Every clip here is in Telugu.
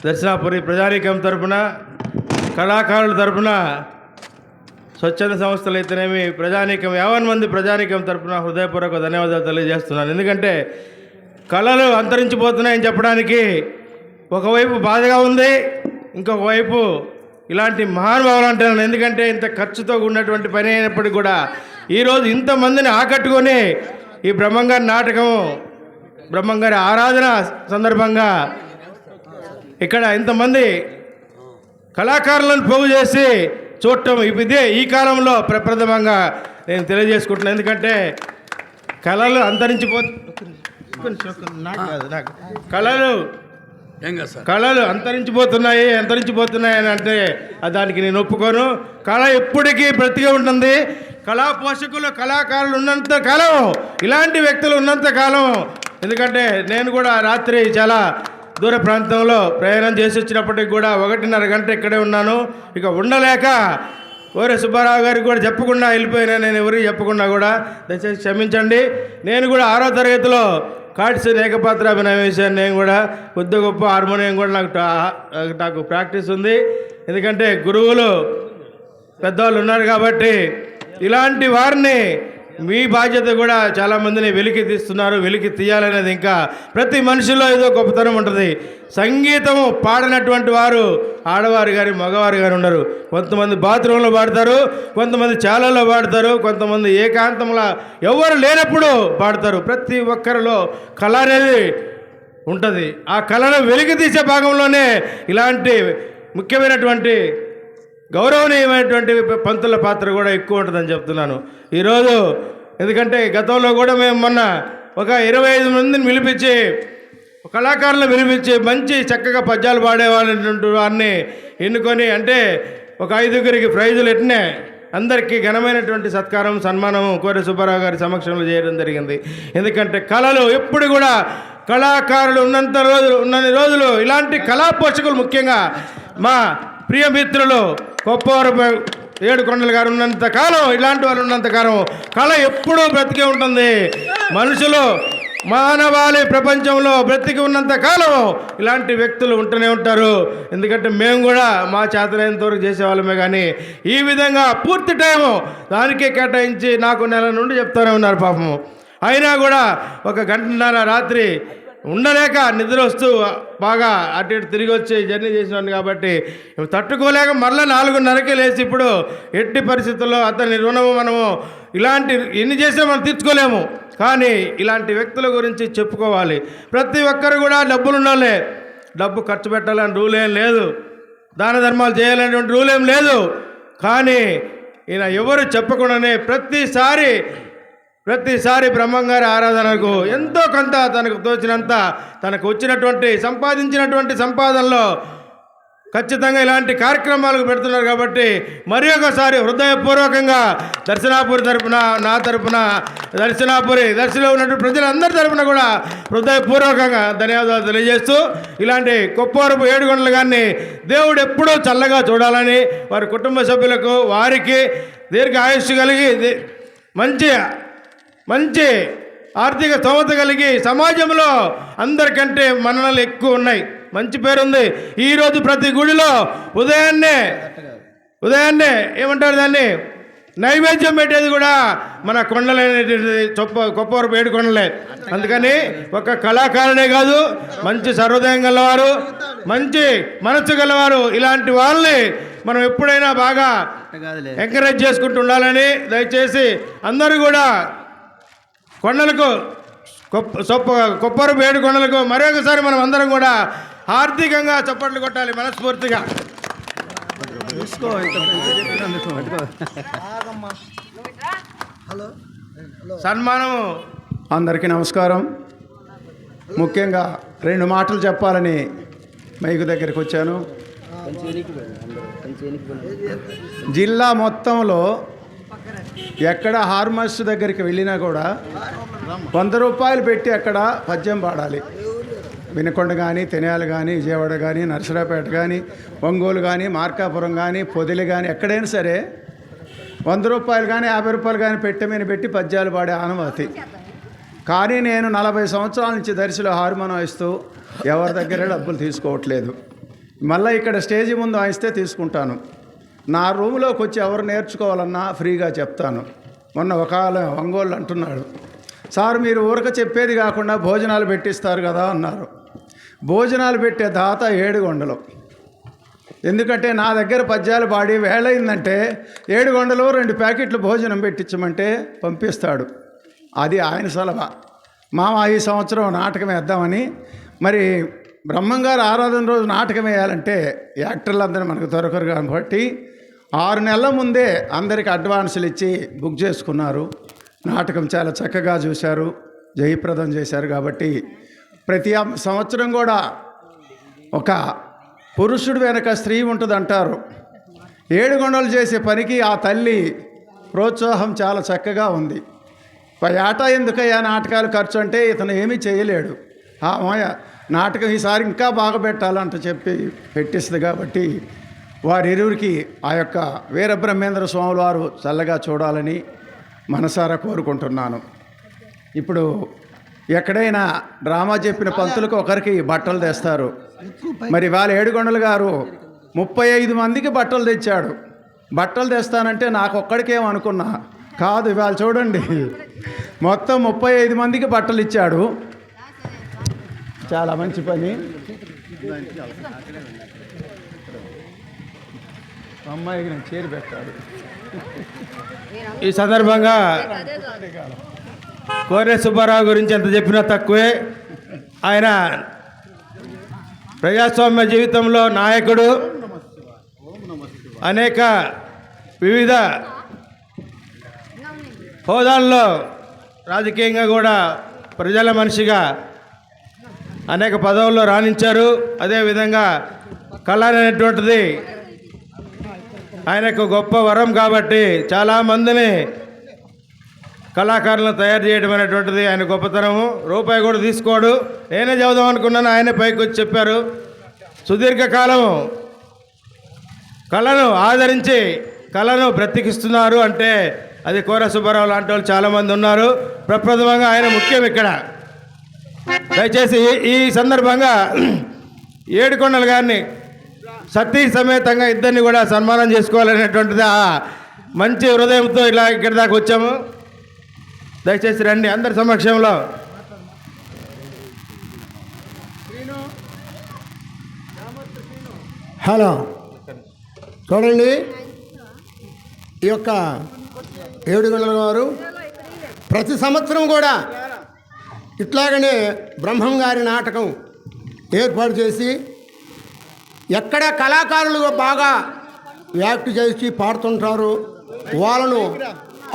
దర్శనాపురి ప్రజానీకం తరపున, కళాకారుల తరపున, స్వచ్ఛంద సంస్థలు అయితేనేమి ప్రజానీకం 50 మంది ప్రజానీకం తరపున హృదయపూర్వక ధన్యవాదాలు తెలియజేస్తున్నాను. ఎందుకంటే కళలు అంతరించిపోతున్నాయని చెప్పడానికి ఒకవైపు బాధగా ఉంది, ఇంకొక వైపు ఇలాంటి మహానుభావులు అంటున్నాను. ఎందుకంటే ఇంత ఖర్చుతో ఉన్నటువంటి పని అయినప్పటికీ కూడా ఈరోజు ఇంతమందిని ఆకట్టుకొని ఈ బ్రహ్మంగారి నాటకం, బ్రహ్మంగారి ఆరాధన సందర్భంగా ఇక్కడ ఇంతమంది కళాకారులను పోగు చేసి చూడటం ఇదే ఈ కాలంలో ప్రప్రథమంగా నేను తెలియజేసుకుంటున్నాను. ఎందుకంటే కళలు కళలు అంతరించిపోతున్నాయి అని అంటే దానికి నేను ఒప్పుకోను. కళ ఎప్పటికీ బ్రతికే ఉంటుంది. కళా పోషకులు, కళాకారులు ఉన్నంత కాలం, ఇలాంటి వ్యక్తులు ఉన్నంత కాలం. ఎందుకంటే నేను కూడా రాత్రి చాలా దూర ప్రాంతంలో ప్రయాణం చేసి వచ్చినప్పటికి కూడా 1.5 గంట ఇక్కడే ఉన్నాను. ఇక ఉండలేక ఓరే సుబ్బారావు గారికి కూడా చెప్పకుండా వెళ్ళిపోయినా, నేను ఎవరికి చెప్పకుండా కూడా దయచేసి క్షమించండి. నేను కూడా 6వ తరగతిలో కాట్స్ ఏకపాత్ర అభినయం వేశాను. నేను కూడా కొద్ది గొప్ప హార్మోనియం కూడా నాకు ప్రాక్టీస్ ఉంది. ఎందుకంటే గురువులు పెద్దవాళ్ళు ఉన్నారు కాబట్టి ఇలాంటి వారిని మీ బాధ్యత కూడా చాలామందిని వెలికి తీస్తున్నారు. వెలికి తీయాలనేది ఇంకా ప్రతి మనిషిలో ఏదో గొప్పతనం ఉంటుంది. సంగీతము పాడినటువంటి వారు ఆడవారు కానీ మగవారు కానీ ఉండరు. కొంతమంది బాత్రూంలో పాడతారు, కొంతమంది చాలలో పాడతారు, కొంతమంది ఏకాంతంలో ఎవరు లేనప్పుడు పాడతారు. ప్రతి ఒక్కరిలో కళ అనేది ఉంటుంది. ఆ కళను వెలికి తీసే భాగంలోనే ఇలాంటి ముఖ్యమైనటువంటి గౌరవనీయమైనటువంటి పంతుల పాత్ర కూడా ఎక్కువ ఉంటుందని చెప్తున్నాను ఈరోజు. ఎందుకంటే గతంలో కూడా మేము మొన్న ఒక 25 మందిని పిలిపించి, కళాకారులను పిలిపించి మంచి చక్కగా పద్యాలు పాడేవాళ్ళటువంటి వారిని ఎన్నుకొని, అంటే ఒక 5గురికి ప్రైజులు ఎట్నే అందరికీ ఘనమైనటువంటి సత్కారం, సన్మానం కోరె సుబ్బారావు గారి సమక్షంలో చేయడం జరిగింది. ఎందుకంటే కళలు ఎప్పుడు కూడా కళాకారులు ఉన్నన్ని రోజులు ఇలాంటి కళా పోషకులు, ముఖ్యంగా మా ప్రియమిత్రులు కొప్పవరపు ఏడుకొండలు గారు ఉన్నంత కాలం, ఇలాంటి వాళ్ళు ఉన్నంత కాలం కళ ఎప్పుడూ బ్రతికే ఉంటుంది. మనుషులు మానవాళి ప్రపంచంలో బ్రతికి ఉన్నంత కాలం ఇలాంటి వ్యక్తులు ఉంటూనే ఉంటారు. ఎందుకంటే మేము కూడా మా చేతనైనంత వరకు చేసేవాళ్ళమే, కానీ ఈ విధంగా పూర్తి టైము దానికే కేటాయించి నాకు నెల నుండి చెప్తూనే ఉన్నారు పాపము. అయినా కూడా 1 గంటన్నర రాత్రి ఉండలేక నిద్ర వస్తూ బాగా అటు ఇటు తిరిగి వచ్చి జర్నీ చేసినాను కాబట్టి తట్టుకోలేక మళ్ళీ 4:30కే లేచి ఇప్పుడు ఎట్టి పరిస్థితుల్లో అతని రుణము మనము ఇలాంటి ఎన్ని చేసినా మనం తీర్చుకోలేము. కానీ ఇలాంటి వ్యక్తుల గురించి చెప్పుకోవాలి. ప్రతి ఒక్కరు కూడా డబ్బులున్నోళ్ళే, డబ్బు ఖర్చు పెట్టాలని రూల్ ఏం లేదు, దాన ధర్మాలు చేయాలనేటువంటి రూల్ ఏం లేదు. కానీ ఈయన ఎవరు చెప్పకుండానే ప్రతిసారి బ్రహ్మంగారి ఆరాధనకు ఎంతో కొంత తనకు తోచినంత, తనకు వచ్చినటువంటి సంపాదించినటువంటి సంపాదనలో ఖచ్చితంగా ఇలాంటి కార్యక్రమాలకు పెడుతున్నారు. కాబట్టి మరి ఒకసారి హృదయపూర్వకంగా దర్శనాపురి తరపున, నా తరపున, దర్శిలో ఉన్నటువంటి ప్రజలందరి తరపున కూడా హృదయపూర్వకంగా ధన్యవాదాలు తెలియజేస్తూ, ఇలాంటి కొప్పవరపు ఏడుకొండలు గారిని దేవుడు ఎప్పుడూ చల్లగా చూడాలని, వారి కుటుంబ సభ్యులకు, వారికి దీర్ఘ ఆయుష్ కలిగి మంచి ఆర్థిక స్తోమత కలిగి సమాజంలో అందరికంటే మన్ననలు ఎక్కువ ఉన్నాయి, మంచి పేరుంది. ఈరోజు ప్రతి గుడిలో ఉదయాన్నే ఏమంటారు దాన్ని, నైవేద్యం పెట్టేది కూడా మన కొండలైనటువంటి కొప్పవరపు ఏడుకొండలే. అందుకని ఒక కళాకారుడే కాదు, మంచి సర్వోదయం గలవారు, మంచి మనస్సు గలవారు, ఇలాంటి వాళ్ళని మనం ఎప్పుడైనా బాగా ఎంకరేజ్ చేసుకుంటూ ఉండాలని దయచేసి అందరూ కూడా కొప్పవరపు ఏడుకొండలకు మరొకసారి మనం అందరం కూడా ఆర్థికంగా చప్పట్లు కొట్టాలి మనస్ఫూర్తిగా. సన్మానము. అందరికీ నమస్కారం. ముఖ్యంగా 2 మాటలు చెప్పాలని మైకు దగ్గరికి వచ్చాను. జిల్లా మొత్తంలో ఎక్కడ హార్మస్ దగ్గరికి వెళ్ళినా కూడా 100 రూపాయలు పెట్టి అక్కడ పద్యం పాడాలి. వినకొండ కానీ, తెనాలి కానీ, విజయవాడ కానీ, నర్సరాపేట కానీ, ఒంగోలు కానీ, మార్కాపురం కానీ, పొదిలి కానీ, ఎక్కడైనా సరే 100 రూపాయలు కానీ 50 రూపాయలు కానీ పెట్టి పద్యాలు పాడే ఆనవాతి. కానీ నేను 40 సంవత్సరాల నుంచి దర్శిలో హార్మోనియం ఇస్తూ ఎవరి దగ్గర డబ్బులు తీసుకోవట్లేదు. మళ్ళీ ఇక్కడ స్టేజీ ముందు వాయిస్తే తీసుకుంటాను. నా రూమ్లోకి వచ్చి ఎవరు నేర్చుకోవాలన్నా ఫ్రీగా చెప్తాను. మొన్న ఒక ఒంగోళ్ళు అంటున్నాడు, సార్ మీరు ఊరక చెప్పేది కాకుండా భోజనాలు పెట్టిస్తారు కదా అన్నారు. భోజనాలు పెట్టే దాత ఏడుగొండలు. ఎందుకంటే నా దగ్గర పద్యాలు పాడి వేళయిందంటే ఏడుగొండలు 2 ప్యాకెట్లు భోజనం పెట్టించమంటే పంపిస్తాడు. అది ఆయన సలహా. మామ ఈ సంవత్సరం నాటకం వేద్దామని, మరి బ్రహ్మంగారు ఆరాధన రోజు నాటకం వేయాలంటే యాక్టర్లందరూ మనకు దొరకరు కాబట్టి 6 నెలల ముందే అందరికి అడ్వాన్సులు ఇచ్చి బుక్ చేసుకున్నారు. నాటకం చాలా చక్కగా చూశారు, జయప్రదం చేశారు. కాబట్టి ప్రతి సంవత్సరం కూడా ఒక పురుషుడు వెనక స్త్రీ ఉంటుందంటారు. ఏడుగొండలు చేసే పనికి ఆ తల్లి ప్రోత్సాహం చాలా చక్కగా ఉంది. ఏటా ఎందుకయ్యా నాటకాలు ఖర్చు అంటే ఇతను ఏమీ చేయలేడు. మాయ నాటకం ఈసారి ఇంకా బాగా పెట్టాలంట చెప్పి పెట్టిస్తుంది. కాబట్టి వారిరువురికి ఆ యొక్క వీరబ్రహ్మేంద్ర స్వాముల వారు చల్లగా చూడాలని మనసారా కోరుకుంటున్నాను. ఇప్పుడు ఎక్కడైనా డ్రామా చెప్పిన పంతులకు ఒకరికి బట్టలు తెస్తారు. మరి వాళ్ళ ఏడుగొండలు గారు 35 మందికి బట్టలు తెచ్చాడు. బట్టలు తెస్తానంటే నాకు ఒక్కడికేమనుకున్నా కాదు, ఇవాళ చూడండి మొత్తం 35 మందికి బట్టలు ఇచ్చాడు. చాలా మంచి పని. అమ్మాయికి నేను చేరి పెట్టాడు. ఈ సందర్భంగా కోరే సుబ్బారావు గురించి ఎంత చెప్పినా తక్కువే. ఆయన ప్రజాస్వామ్య జీవితంలో నాయకుడు, అనేక వివిధ హోదాల్లో రాజకీయంగా కూడా ప్రజల మనిషిగా అనేక పదవుల్లో రాణించారు. అదేవిధంగా కళ అనేటువంటిది ఆయనకు గొప్ప వరం కాబట్టి చాలామందిని కళాకారులను తయారు చేయడం అనేటువంటిది ఆయన గొప్పతనము. రూపాయి కూడా తీసుకోడు. నేనే చెబుదాం అనుకున్నాను, ఆయనే పైకి వచ్చి చెప్పారు. సుదీర్ఘకాలం కళను ఆదరించి కళను బ్రతికిస్తున్నారు అంటే అది కోర సుబ్బారావు లాంటి వాళ్ళు చాలామంది ఉన్నారు. ప్రప్రథమంగా ఆయన ముఖ్యం ఇక్కడ. దయచేసి ఈ సందర్భంగా ఏడుకొండల గారిని సతీ సమేతంగా ఇద్దరిని కూడా సన్మానం చేసుకోవాలనేటువంటిది మంచి హృదయంతో ఇలా ఇక్కడి దాకా వచ్చాము. దయచేసి రండి అందరి సమక్షంలో. హలో చూడండి, ఈ యొక్క ఏడుగొండల వారు ప్రతి సంవత్సరం కూడా ఇట్లాగనే బ్రహ్మం గారి నాటకం ఏర్పాటు చేసి ఎక్కడ కళాకారులు బాగా యాక్ట్ చేసి పాడుతుంటారు వాళ్ళను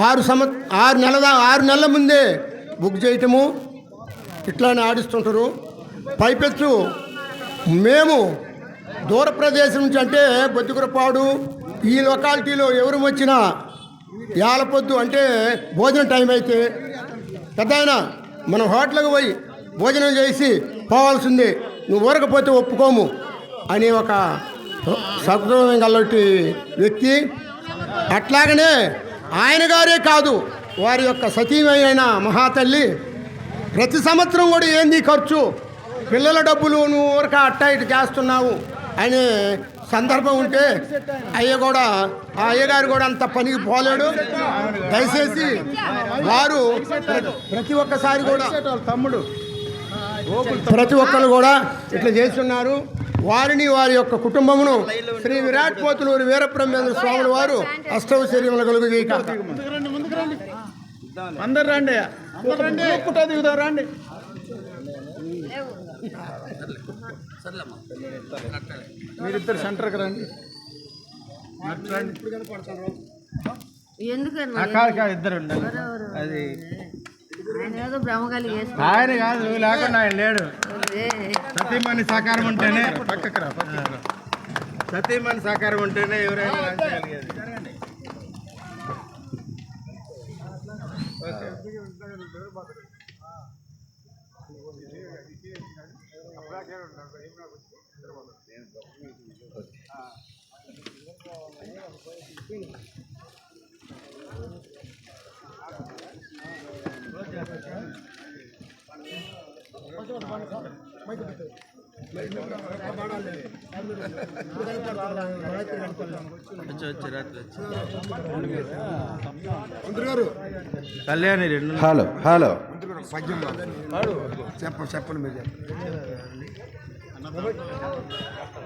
6 నెలల ముందే బుక్ చేయటము ఇట్లానే ఆడిస్తుంటారు. పైపెచ్చు మేము దూర ప్రదేశం నుంచి అంటే బొద్దుగురపాడు ఈ లొకాలిటీలో ఎవరు వచ్చినా యాలపొద్దు అంటే భోజనం టైం అయితే పెద్దాయన మనం హోటల్కి పోయి భోజనం చేసి పోవాల్సిందే, నువ్వు ఊరకపోతే ఒప్పుకోము అనే ఒక సద్గుణం గలటి వ్యక్తి. అట్లాగనే ఆయన గారే కాదు, వారి యొక్క సతీమైన మహాతల్లి ప్రతి సంవత్సరం కూడా ఏంది ఖర్చు, పిల్లల డబ్బులు నువ్వు ఊరక అట్టా ఇటు చేస్తున్నావు అనే సందర్భం ఉంటే ఆ అయ్యగారు కూడా అంత పనికి పోలేడు. దయచేసి వారు ప్రతి ఒక్కసారి కూడా తమ్ముడు ప్రతి ఒక్కరు కూడా ఇట్లా చేస్తున్నారు. వారిని వారి యొక్క కుటుంబమును శ్రీ విరాట్ పోతులూరి వీరబ్రహ్మేంద్ర స్వాముల వారు అష్టౌశ్వర్యములు కలుగు అందరు రండి, రండి. మీరిద్దరు సెంటర్కి రండి. ఇద్దరు అది ఆయన కాదు, నువ్వు లేకుండా ఆయన లేడు. సతీమణి సహకారం ఉంటేనే పక్కకు రా, సతీమణి సహకారం ఉంటేనే ఎవరైనా ఓకే. కళ్యాణి రెండు హలో హలో చెప్పండి మీరు